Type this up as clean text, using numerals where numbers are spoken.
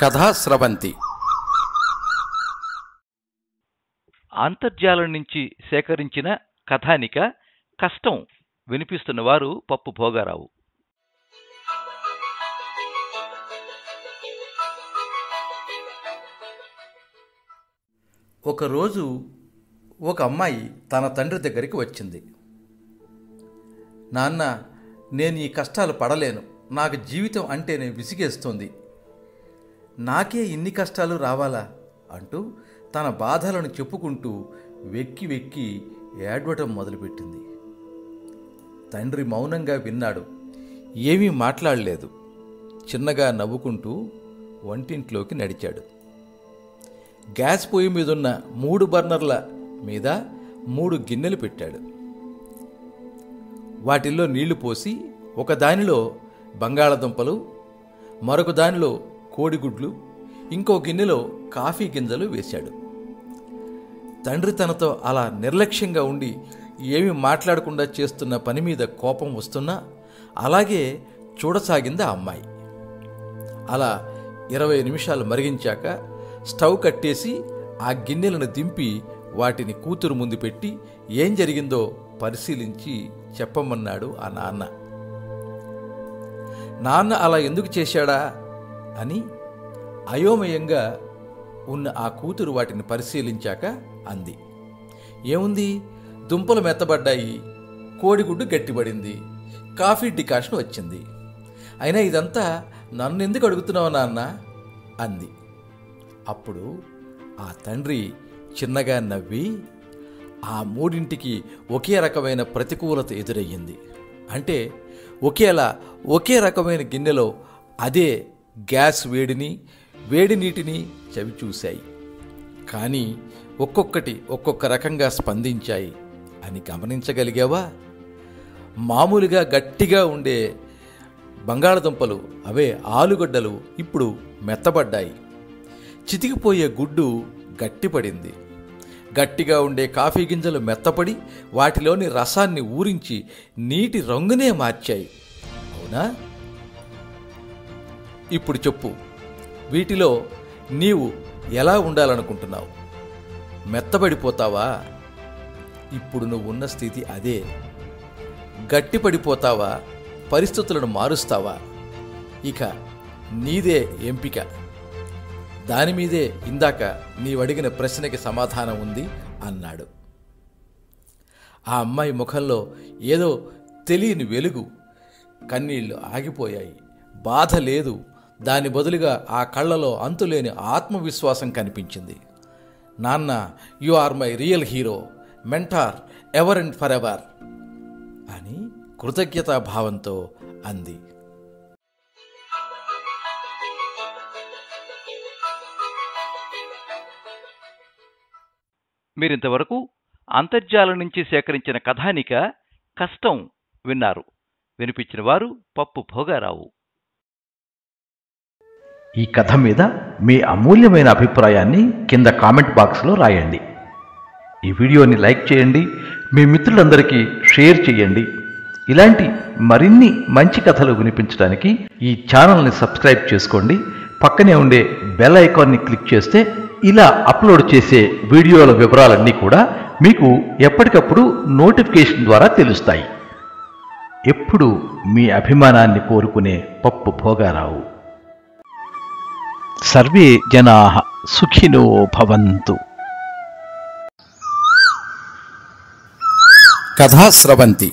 కథా స్రవంతి. అంతర్జాలం నుంచి సేకరించిన కథానిక కష్టం వినిపిస్తున్నవారు పప్పు భోగారావు. ఒకరోజు ఒక అమ్మాయి తన తండ్రి దగ్గరికి వచ్చింది. నాన్న, నేను ఈ కష్టాలు పడలేను, నాకు జీవితం అంటేనే విసిగేస్తుంది, నాకే ఇన్ని కష్టాలు రావాలా అంటూ తన బాధలను చెప్పుకుంటూ వెక్కి వెక్కి ఏడవటం మొదలుపెట్టింది. తండ్రి మౌనంగా విన్నాడు, ఏమీ మాట్లాడలేదు. చిన్నగా నవ్వుకుంటూ వంటింట్లోకి నడిచాడు. గ్యాస్ పొయ్యి మీదున్న 3 బర్నర్ల మీద 3 గిన్నెలు పెట్టాడు. వాటిల్లో నీళ్లు పోసి ఒక దానిలో బంగాళదుంపలు, మరొక దానిలో కోడిగుడ్లు, ఇంకో గిన్నెలో కాఫీ గింజలు వేశాడు. తండ్రి తనతో అలా నిర్లక్ష్యంగా ఉండి ఏమీ మాట్లాడకుండా చేస్తున్న పని మీద కోపం వస్తున్నా అలాగే చూడసాగింది ఆ అమ్మాయి. అలా 20 నిమిషాలు మరిగించాక స్టవ్ కట్టేసి ఆ గిన్నెలను దింపి వాటిని కూతురు ముందు పెట్టి ఏం జరిగిందో పరిశీలించి చెప్పమన్నాడు ఆ నాన్న. నాన్న అలా ఎందుకు చేశాడా అని అయోమయంగా ఉన్న ఆ కూతురు వాటిని పరిశీలించాక అంది, ఏముంది, దుంపలు మెత్తబడ్డాయి, కోడిగుడ్డు గట్టిపడింది, కాఫీ డికాషన్ వచ్చింది, అయినా ఇదంతా నన్ను ఎందుకు అడుగుతున్నావు నాన్న అంది. అప్పుడు ఆ తండ్రి చిన్నగా నవ్వి, ఆ 3ంటికి ఒకే రకమైన ప్రతికూలత ఎదురయ్యింది. అంటే ఒకే రకమైన గిన్నెలో అదే గ్యాస్ వేడి నీటిని చవి చూశాయి, కానీ ఒక్కొక్కటి ఒక్కొక్క రకంగా స్పందించాయి అని గమనించగలిగావా? మామూలుగా గట్టిగా ఉండే బంగాళదుంపలు, అవే ఆలుగడ్డలు, ఇప్పుడు మెత్తబడ్డాయి. చితికిపోయే గుడ్డు గట్టిపడింది. గట్టిగా ఉండే కాఫీ గింజలు మెత్తపడి వాటిలోని రసాన్ని ఊరించి నీటి రంగునే మార్చాయి. అవునా? ఇప్పుడు చెప్పు, వీటిలో నీవు ఎలా ఉండాలనుకుంటున్నావు? మెత్తబడిపోతావా? ఇప్పుడు నువ్వు ఉన్న స్థితి అదే. గట్టిపడిపోతావా? పరిస్థితులను మారుస్తావా? ఇక నీదే ఎంపిక. దానిమీదే ఇందాక నీవడిగిన ప్రశ్నకి సమాధానం ఉంది అన్నాడు. ఆ అమ్మాయి ముఖంలో ఏదో తెలియని వెలుగు. కన్నీళ్లు ఆగిపోయాయి. బాధ లేదు. దాని బదులుగా ఆ కళ్ళలో అంతులేని ఆత్మవిశ్వాసం కనిపించింది. నాన్న, you are my real hero, mentor, ever and forever అని కృతజ్ఞతాభావంతో అంది. మీరింతవరకు అంతర్జాలం నుంచి సేకరించిన కథానిక కష్టం విన్నారు. వినిపించిన వారు పప్పు భోగారావు. ఈ కథ మీద మీ అమూల్యమైన అభిప్రాయాన్ని కింద కామెంట్ బాక్స్లో రాయండి. ఈ వీడియోని లైక్ చేయండి, మీ మిత్రులందరికీ షేర్ చేయండి. ఇలాంటి మరిన్ని మంచి కథలు వినిపించడానికి ఈ ఛానల్ని సబ్స్క్రైబ్ చేసుకోండి. పక్కనే ఉండే బెల్ ఐకాన్ని క్లిక్ చేస్తే ఇలా అప్లోడ్ చేసే వీడియోల వివరాలన్నీ కూడా మీకు ఎప్పటికప్పుడు నోటిఫికేషన్ ద్వారా తెలుస్తాయి. ఎప్పుడు మీ అభిమానాన్ని కోరుకునే పప్పు భోగారావు. సర్వే జనాః సుఖినో భవంతు. కథా స్రవంతి.